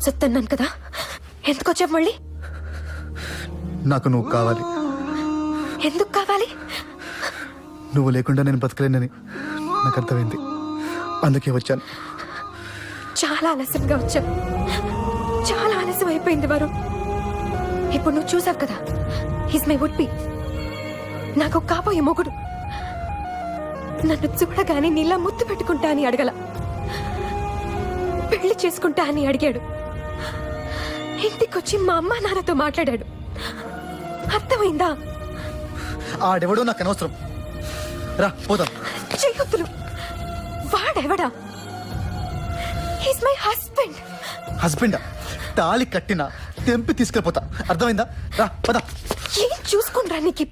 సొత్తన్నాను కదా, ఎందుకు వచ్చావు మళ్ళీ? నాకు నువ్వు కావాలి. ఎందుకు కావాలి? నువ్వు లేకుండా నేను బతకలేనని నాకు అర్థమైంది, అందుకే వచ్చాను. చాలా ఆలస్యంగా వచ్చావు, చాలా ఆలస్యం అయిపోయింది వరుణ్. ఇప్పుడు నువ్వు చూసావు కదా, హిస్ మై వుడ్ బి, నాకు కాబోయే మొగుడు. నన్ను చూడగానే నీలా ముద్దు పెట్టుకుంటా అని అడగల, పెళ్లి చేసుకుంటా అని అడిగాడు. ఇంటికొచ్చి మా అమ్మ నాన్నతో మాట్లాడాడు. అర్థమైందా? ఆడెవడో నాకు అనవసరం, రా పోదాం. చెయ్యొద్దులు, వాడెవడా? He's my husband. హస్బెండా? తాళి కట్టినా తెంపి తీసుకెళ్ళిపోతా, అర్థమైందా? రా పద. ఏం చూసుకుంటా నీకు